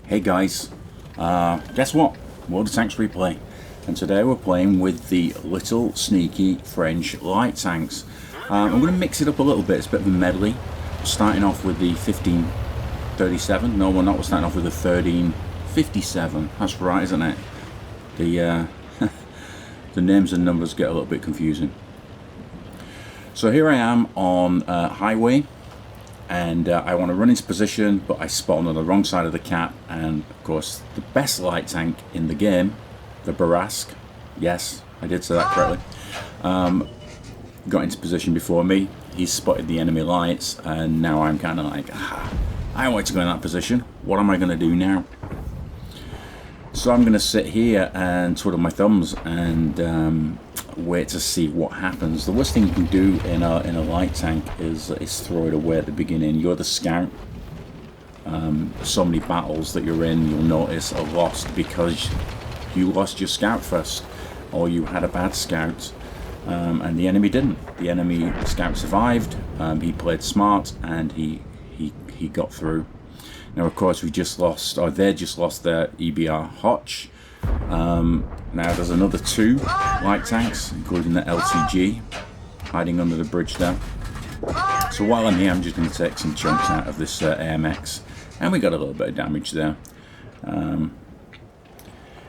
Hey guys, guess what? World of Tanks replay, and today we're playing with the little sneaky French light tanks. I'm going to mix it up a little bit. It's a bit of a medley. Starting off with the 1537. No, we're not. We're starting off with the 1357. That's right, isn't it? The the names and numbers get a little bit confusing. So here I am on highway. And I want to run into position, but I spawn on the wrong side of the cap. And of course, the best light tank in the game, the Barasque, yes, I did say that correctly, got into position before me. He spotted the enemy lights, and now I'm kind of like, I want to go in that position. What am I going to do now? So I'm going to sit here and twiddle my thumbs and wait to see what happens. The worst thing you can do in a light tank is throw it away at the beginning. You're the scout. So many battles that you're in, you'll notice, are lost because you lost your scout first, or you had a bad scout, and the enemy didn't. The enemy scout survived. He played smart, and he got through. Now, of course, we just lost, or they just lost their EBR Hotch. Now there's another two light tanks, including the LTG, hiding under the bridge there. So while I'm here, I'm just going to take some chunks out of this AMX, and we got a little bit of damage there.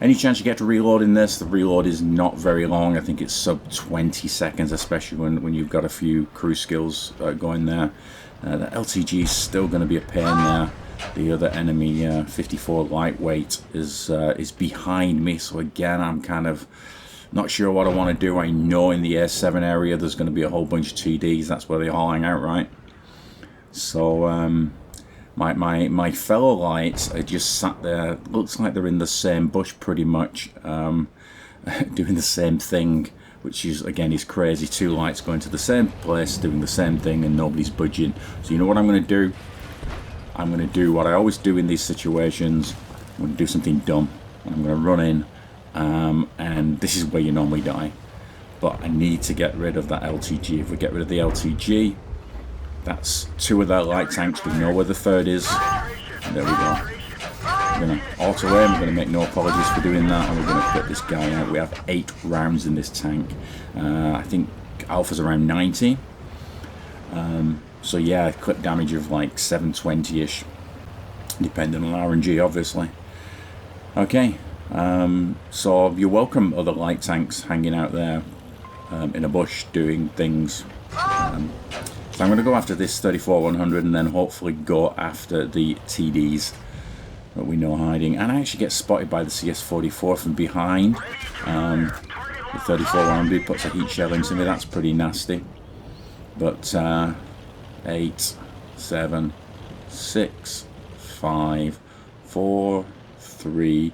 Any chance you get to reload in this? The reload is not very long. I think it's sub 20 seconds, especially when you've got a few crew skills going there. The LTG is still going to be a pain there. The other enemy 54 lightweight is behind me, so again I'm kind of not sure what I want to do. I know in the A7 area there's going to be a whole bunch of TDs. That's where they all hang out, right? So my fellow lights are just sat there. Looks like they're in the same bush pretty much, doing the same thing, which is again is crazy. Two lights going to the same place doing the same thing and nobody's budging. So you know what I'm going to do? I'm going to do what I always do in these situations. I'm going to do something dumb. I'm going to run in, and this is where you normally die. But I need to get rid of that LTG. If we get rid of the LTG, that's two of their light tanks. We know where the third is. And there we go. We're going to auto aim. We're going to make no apologies for doing that, and we're going to put this guy out. We have 8 rounds in this tank. I think alpha's around 90. So yeah, clip damage of like 720-ish, depending on RNG, obviously. Okay, so you're welcome, other light tanks hanging out there in a bush doing things. So I'm going to go after this 34-100 and then hopefully go after the TDs that we know hiding. And I actually get spotted by the CS44 from behind. The 34-100 puts a heat shell into me. That's pretty nasty. But 8, 7, 6, 5, 4, 3,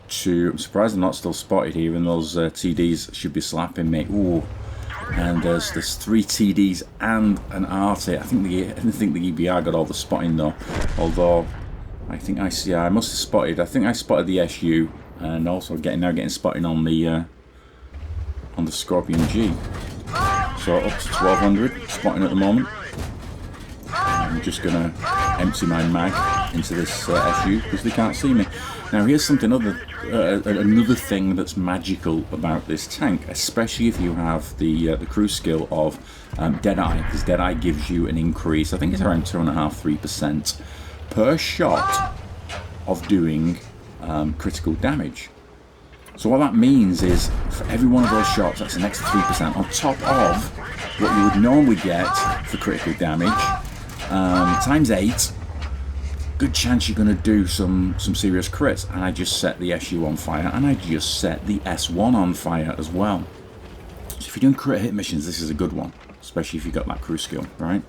2. I'm surprised I'm not still spotted here, and those TDs should be slapping me. Ooh, and there's 3 TDs and an RT. I think the EBR got all the spotting though. Although I think I must have spotted. I think I spotted the SU, and also now getting spotting on the Scorpion G. So up to 1200 spotting at the moment. I'm just gonna empty my mag into this SU because they can't see me. Now here's something another thing that's magical about this tank, especially if you have the crew skill of Deadeye, because Deadeye gives you an increase. I think it's around 2.5–3% per shot of doing critical damage. So what that means is, for every one of those shots, that's an extra 3% on top of what you would normally get for critical damage, times 8. Good chance you're going to do some serious crits. And I just set the SU on fire, and I just set the S1 on fire as well. So if you're doing crit hit missions, this is a good one, especially if you've got that crew skill, right?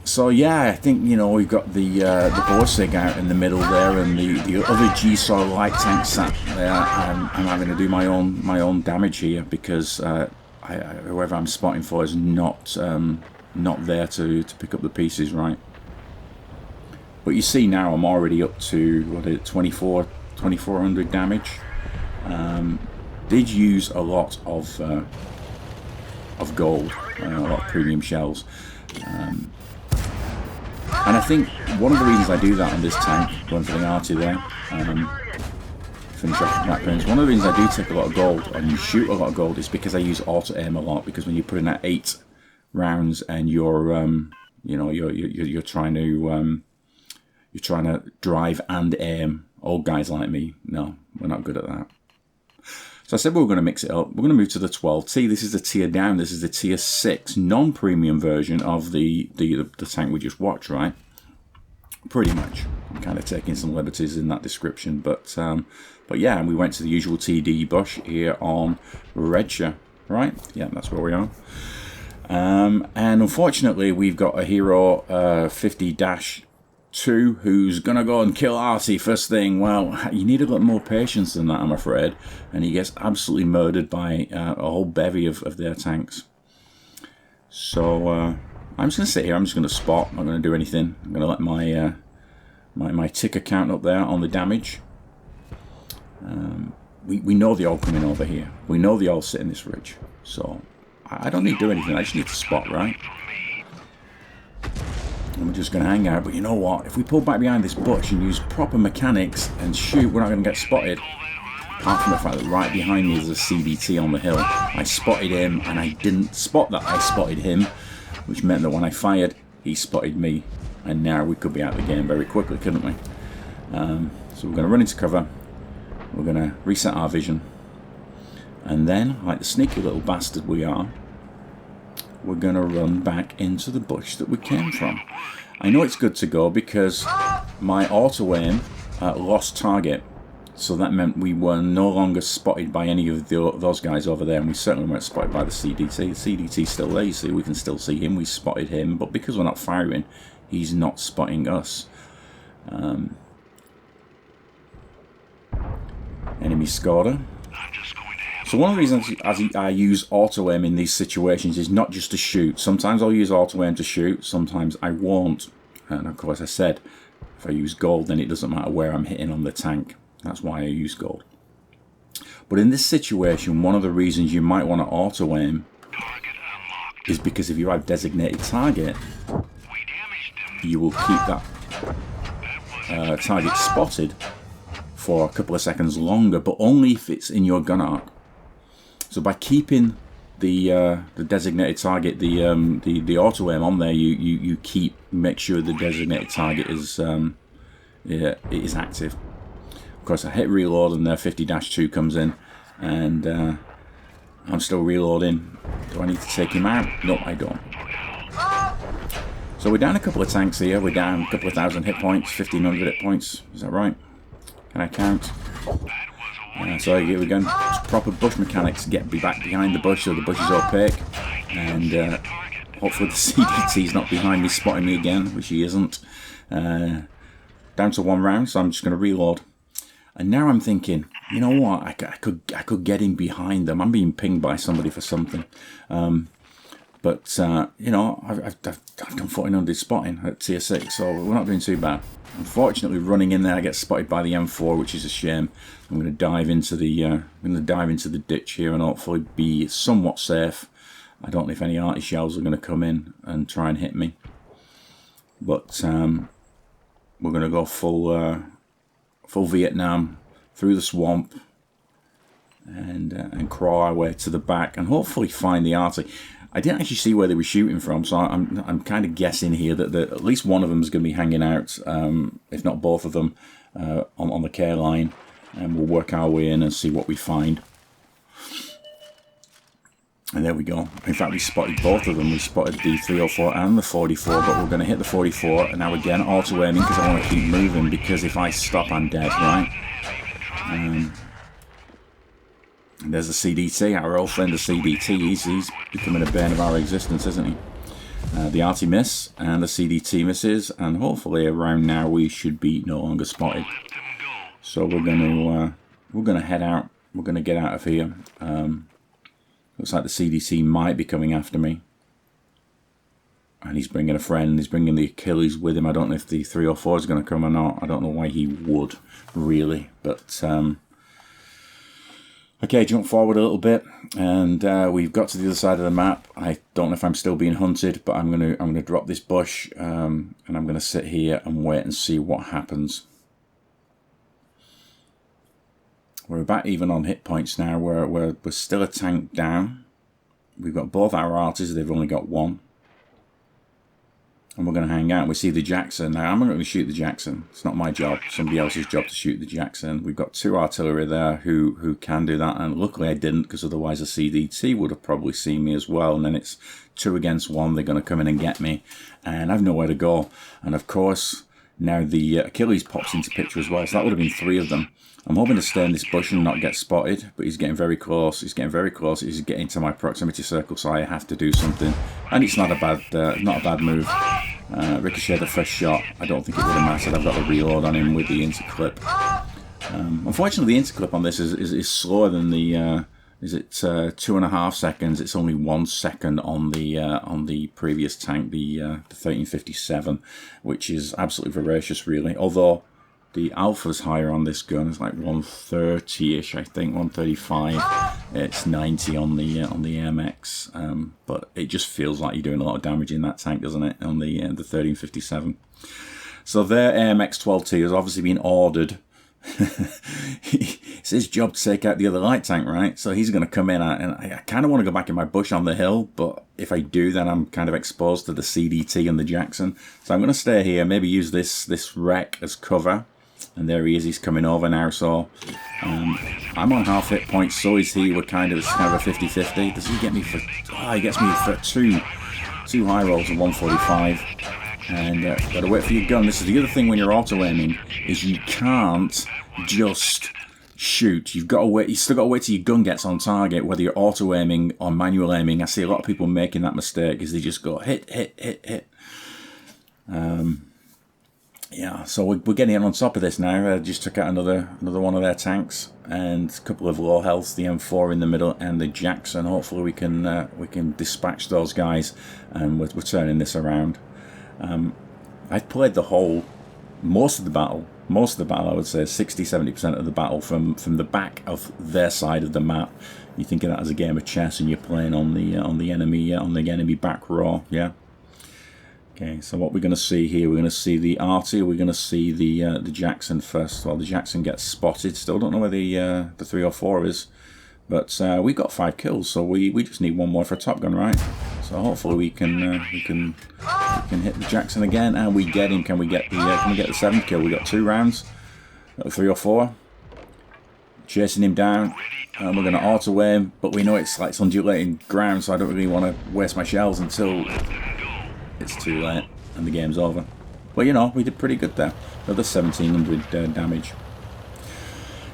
So yeah, I think, you know, we've got the Borsig out in the middle there, and the other GSOR light tank sat there. I'm having to do my own damage here because whoever I'm spotting for is not there to pick up the pieces, right? But you see now I'm already up to 2400 damage. Did use a lot of gold, a lot of premium shells. And I think one of the reasons I do that on this tank, going for the arty there, finish off the pins. One of the reasons I do take a lot of gold and you shoot a lot of gold is because I use auto aim a lot. Because when you put in that 8 rounds and you're, you know, you're trying to drive and aim. Old guys like me, no, we're not good at that. So I said we were going to mix it up. We're going to move to the 12T. This is the tier down. This is the tier 6 non-premium version of the tank we just watched, right? Pretty much. I'm kind of taking some liberties in that description, but yeah, and we went to the usual TD bush here on Redshire, right? Yeah, that's where we are. And unfortunately, we've got a hero 50-2 who's gonna go and kill Arty first thing. Well, you need a lot more patience than that, I'm afraid. And he gets absolutely murdered by a whole bevy of their tanks. So I'm just gonna sit here. I'm just gonna spot. I'm not gonna do anything. I'm gonna let my my ticker count up there on the damage. We know they all come in over here. We know they all sit in this ridge. So I don't need to do anything. I just need to spot, right? And we're just going to hang out. But you know what? If we pull back behind this bush and use proper mechanics and shoot, we're not going to get spotted. Apart from the fact that right behind me is a CDT on the hill. I spotted him and I didn't spot that I spotted him, which meant that when I fired, he spotted me. And now we could be out of the game very quickly, couldn't we? So we're going to run into cover. We're going to reset our vision. And then, like the sneaky little bastard we are, we're going to run back into the bush that we came from. I know it's good to go because my auto aim lost target. So that meant we were no longer spotted by any of those guys over there. And we certainly weren't spotted by the CDT. The CDT's still there, you see. We can still see him. We spotted him. But because we're not firing, he's not spotting us. Enemy scorer. So one of the reasons I use auto aim in these situations is not just to shoot. Sometimes I'll use auto aim to shoot, sometimes I won't. And of course I said, if I use gold, then it doesn't matter where I'm hitting on the tank. That's why I use gold. But in this situation, one of the reasons you might want to auto aim is because if you have designated target, you will keep that target spotted for a couple of seconds longer, but only if it's in your gun arc. So by keeping the designated target, the auto aim on there, you make sure the designated target is is active. Of course, I hit reload and their 50-2 comes in, and I'm still reloading. Do I need to take him out? No, I don't. So we're down a couple of tanks here. We're down a couple of thousand hit points, 1,500 hit points. Is that right? Can I count? So here we go. Proper bush mechanics. Get back behind the bush so the bush is opaque. And hopefully the CDT's not behind me spotting me again, which he isn't. Down to 1 round, so I'm just going to reload. And now I'm thinking, you know what? I could get in behind them. I'm being pinged by somebody for something. But you know, I've done 1400 spotting at tier 6, so we're not doing too bad. Unfortunately, running in there, I get spotted by the M4, which is a shame. I'm going to dive into the ditch here and hopefully be somewhat safe. I don't know if any arty shells are going to come in and try and hit me, but we're going to go full Vietnam through the swamp and crawl our way to the back and hopefully find the arty. I didn't actually see where they were shooting from, so I'm kind of guessing here that at least one of them is going to be hanging out, if not both of them, on the care line, and we'll work our way in and see what we find. And there we go. In fact, we spotted both of them. We spotted the 304 and the 44, but we're going to hit the 44. And now again, auto aiming because I want to keep moving, because if I stop, I'm dead, right? And there's the CDT, our old friend the CDT. He's becoming a bane of our existence, isn't he? The arty miss and the CDT misses, and hopefully around now we should be no longer spotted. So we're gonna head out. We're gonna get out of here. Looks like the CDT might be coming after me, and he's bringing a friend. He's bringing the Achilles with him. I don't know if the 304 is going to come or not. I don't know why he would, really, but I Okay, jump forward a little bit, and we've got to the other side of the map. I don't know if I'm still being hunted, but I'm gonna drop this bush, and I'm gonna sit here and wait and see what happens. We're about even on hit points now. We're still a tank down. We've got both our arties. They've only got one. And we're going to hang out. We see the Jackson. Now, I'm not going to shoot the Jackson. It's not my job. Somebody else's job to shoot the Jackson. We've got 2 artillery there who can do that. And luckily I didn't, because otherwise a CDT would have probably seen me as well. And then it's 2 against 1. They're going to come in and get me. And I've nowhere to go. And of course, now the Achilles pops into picture as well. So that would have been 3 of them. I'm hoping to stay in this bush and not get spotted, but he's getting very close. He's getting very close. He's getting to my proximity circle, so I have to do something. And it's not a bad move. Ricochet the first shot. I don't think it would have mattered. I've got to reload on him with the interclip. Unfortunately, the interclip on this is slower than the. Is it 2.5 seconds? It's only 1 second on the previous tank, the 1357, which is absolutely voracious, really. Although the alpha's higher on this gun. It's like 130-ish, I think, 135. It's 90 on the AMX, but it just feels like you're doing a lot of damage in that tank, doesn't it? On the 1357. So their AMX 12T has obviously been ordered. It's his job to take out the other light tank, right? So he's going to come in, and I kind of want to go back in my bush on the hill, but if I do, then I'm kind of exposed to the CDT and the Jackson. So I'm going to stay here, maybe use this wreck as cover. And there he is, he's coming over now, so I'm on half hit points, so is he. It's kind of a 50-50. Does he get me for... Oh, he gets me for two high rolls of 145. And gotta wait for your gun. This is the other thing when you're auto-aiming, is you can't just shoot. You've got to wait. You still got to wait till your gun gets on target, whether you're auto-aiming or manual aiming. I see a lot of people making that mistake, is they just go hit, hit, hit, hit. Yeah, so we're getting on top of this now. Just took out another one of their tanks, and a couple of low health, the M4 in the middle, and the Jackson. Hopefully we can dispatch those guys, and we're turning this around. I've played most of the battle, I would say 60-70% of the battle from the back of their side of the map. You think of that as a game of chess, and you're playing on the enemy back row, yeah. Okay, so what we're going to see here, we're going to see the arty, we're going to see the Jackson first. Well, the Jackson gets spotted. Still don't know where the 304 is, but we got 5 kills, so we just need 1 more for a Top Gun, right? So hopefully we can hit the Jackson again, and we get him. Can we get the 7th kill? We got 2 rounds at 304, chasing him down, and we're going to auto aim, but we know it's like undulating ground, so I don't really want to waste my shells until it's too late and the game's over. Well, you know, we did pretty good there. Another 1700 damage.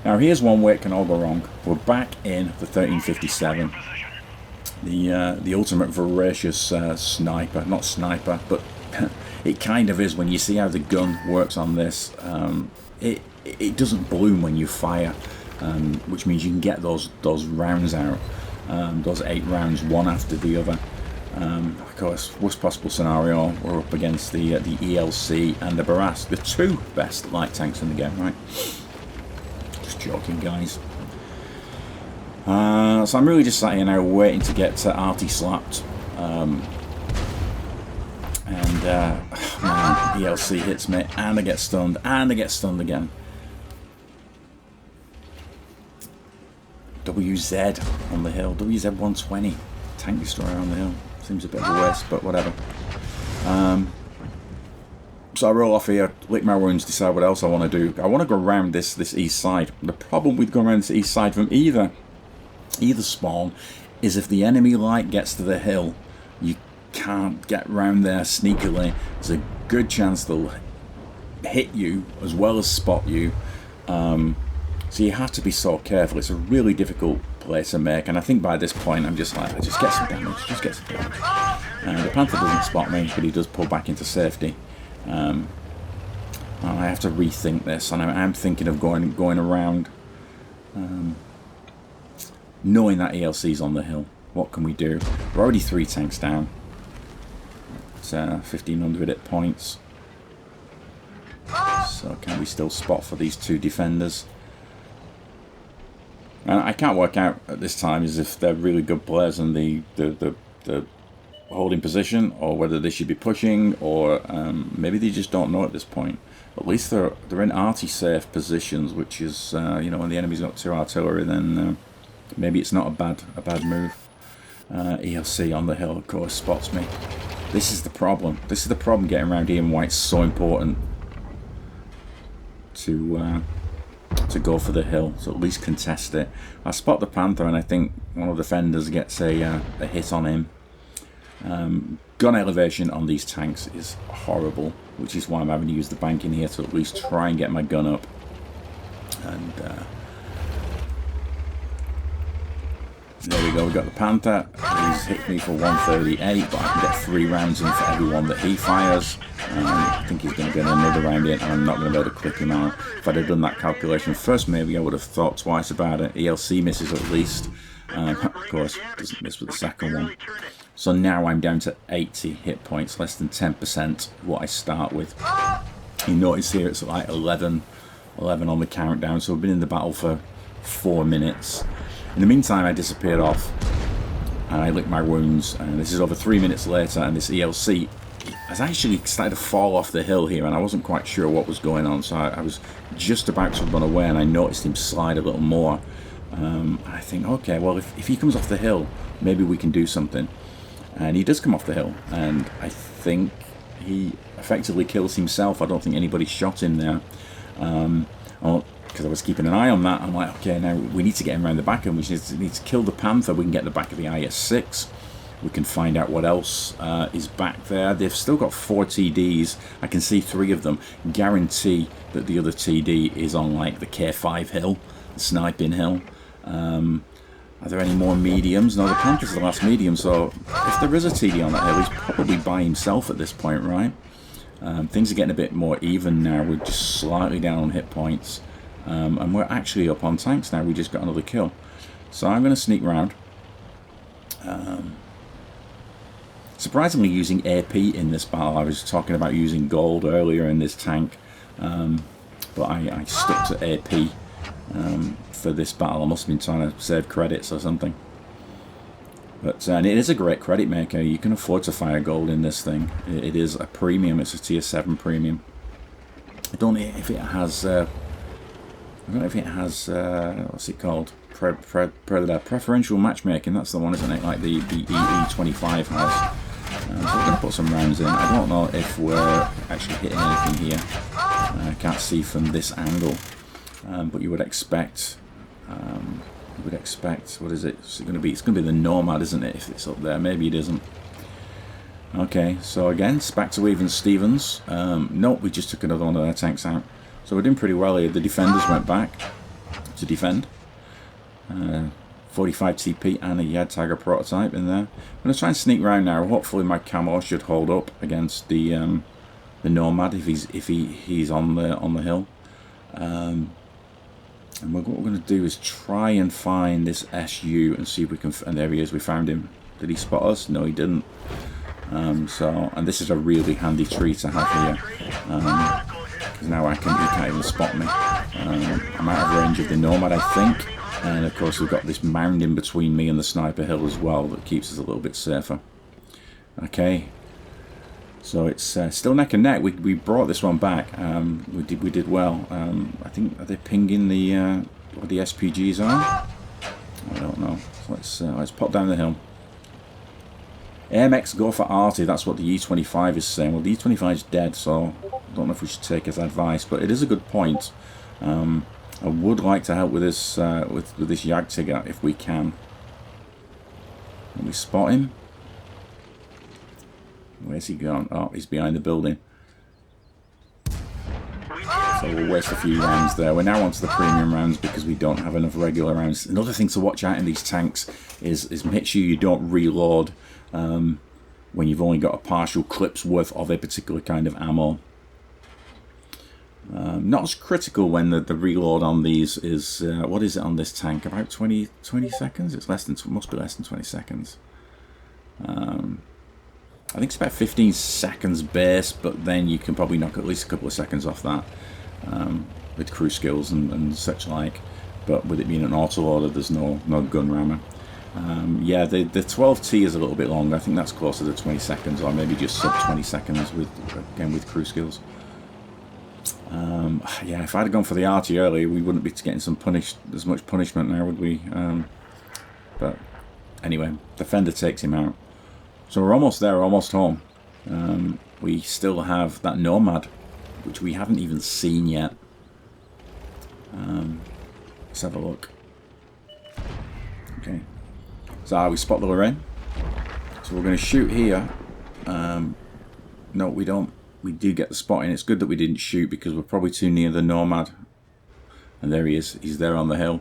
Now here's one way it can all go wrong. We're back in the 1357. The ultimate voracious sniper. Not sniper, but it kind of is when you see how the gun works on this. It doesn't bloom when you fire, which means you can get those rounds out. Those 8 rounds, one after the other. Of course, worst possible scenario, we're up against the ELC and the Barras, the 2 best light tanks in the game, right? Just joking, guys. So I'm really just sat here now waiting to get arty slapped. Man, ELC hits me, and I get stunned, and I get stunned again. WZ on the hill, WZ 120, tank destroyer on the hill. Seems a bit of a waste, but whatever. So I roll off here, lick my wounds, decide what else I want to do. I want to go around this east side. The problem with going around this east side from either spawn is if the enemy light gets to the hill, you can't get round there sneakily. There's a good chance they'll hit you as well as spot you. So you have to be so careful. It's a really difficult play to make, and I think by this point I'm just like, just get some damage, just get some damage. The Panther doesn't spot me, but he does pull back into safety. I have to rethink this, and I'm thinking of going around, knowing that ELC's on the hill. What can we do? We're already 3 tanks down. It's 1500 hit points. So can we still spot for these 2 defenders? I can't work out at this time is if they're really good players in the holding position, or whether they should be pushing, or maybe they just don't know at this point. At least they're in arty safe positions, which is you know, when the enemy's got 2 artillery, then maybe it's not a bad move. ELC on the hill, of course, spots me. This is the problem. This is the problem getting around here, and why it's so important to go for the hill, so at least contest it. I spot the Panther, and I think one of the defenders gets a hit on him. Gun elevation on these tanks is horrible, which is why I'm having to use the bank in here to at least try and get my gun up. And there we go, we got the Panther. He's hit me for 138, but I can get 3 rounds in for every one that he fires. I think he's going to get another round in, and I'm not going to be able to click him out. If I'd have done that calculation first, maybe I would have thought twice about it. ELC misses at least. Of course, doesn't miss with the second one. So now I'm down to 80 hit points, less than 10% what I start with. You notice here it's like 11 on the countdown, so I've been in the battle for 4 minutes. In the meantime, I disappeared off, and I licked my wounds, and this is over 3 minutes later, and this ELC has actually started to fall off the hill here, and I wasn't quite sure what was going on, so I was just about to run away, and I noticed him slide a little more. I think, okay, well, if he comes off the hill, maybe we can do something. And he does come off the hill, and I think he effectively kills himself. I don't think anybody shot him there. Because I was keeping an eye on that. I'm like, okay, now we need to get him around the back, and we need to kill the Panther. We can get the back of the IS-6. We can find out what else is back there. They've still got 4 TDs. I can see 3 of them. Guarantee that the other TD is on like the K5 hill, the sniping hill. Are there any more mediums? No, the Panther's the last medium, so if there is a TD on that hill, he's probably by himself at this point, right? Things are getting a bit more even now. We're just slightly down on hit points. And we're actually up on tanks now. We just got another kill. So I'm going to sneak round. Surprisingly using AP in this battle. I was talking about using gold earlier in this tank. But I stuck to AP. For this battle. I must have been trying to save credits or something. But and it is a great credit maker. You can afford to fire gold in this thing. It is a premium. It's a tier 7 premium. I don't know if it has. I don't know if it has. What's it called? Preferential matchmaking. That's the one, isn't it? Like the E25 has. So we're going to put some rounds in. I don't know if we're actually hitting anything here. I can't see from this angle. But you would expect. What is it? It's going to be the Nomad, isn't it? If it's up there, maybe it isn't. Okay, so again, it's back to even Stevens. Nope, we just took another one of their tanks out. So we're doing pretty well here. The defenders went back to defend. 45 TP and a Yad Tiger prototype in there. I'm going to try and sneak around now. Hopefully my camo should hold up against the Nomad if he's on the hill. And what we're going to do is try and find this SU and see if we can. And there he is. We found him. Did he spot us? No, he didn't. And this is a really handy tree to have here. Because now he can't even spot me. I'm out of range of the Nomad, I think. And of course, we've got this mound in between me and the sniper hill as well that keeps us a little bit safer. Okay. So it's still neck and neck. We brought this one back. We did well. I think, are they pinging the what the SPGs are? I don't know. So let's pop down the hill. AMX go for arty. That's what the E25 is saying. Well, the E25 is dead, so I don't know if we should take his advice, but it is a good point. I would like to help with this with this Jagdtiger if we can. Can we spot him? Where's he gone? Oh, he's behind the building. So we'll waste a few rounds there. We're now onto the premium rounds because we don't have enough regular rounds. Another thing to watch out in these tanks is make sure you don't reload when you've only got a partial clip's worth of a particular kind of ammo. Not as critical when the reload on these is, what is it on this tank? About 20 seconds? It's must be less than 20 seconds. I think it's about 15 seconds base, but then you can probably knock at least a couple of seconds off that with crew skills and such like. but with it being an auto loader, there's no gun rammer. Yeah, the 12T is a little bit long. I think that's closer to 20 seconds, or maybe just sub 20 seconds with, again, with crew skills. Yeah, if I'd have gone for the arty earlier, we wouldn't be getting as much punishment now, would we? But anyway, defender takes him out. So we're almost there, almost home. We still have that nomad, which we haven't even seen yet. Let's have a look. Okay. So we spot the Lorraine. So we're going to shoot here. No, we don't. We do get the spot in. It's good that we didn't shoot because we're probably too near the nomad. And there he is. He's there on the hill.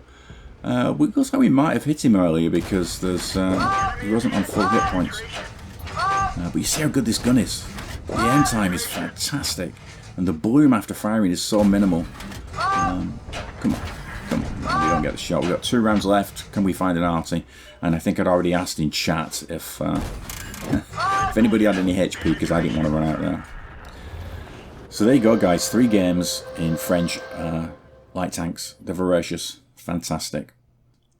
It looks like we might have hit him earlier because there's he wasn't on full hit points. But you see how good this gun is. The aim time is fantastic. And the bloom after firing is so minimal. Come on. Come on. No, we don't get the shot. We've got 2 rounds left. Can we find an arty? And I think I'd already asked in chat if anybody had any HP, because I didn't want to run out there. So there you go, guys. 3 games in French light tanks. They're voracious. Fantastic.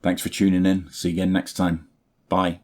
Thanks for tuning in. See you again next time. Bye.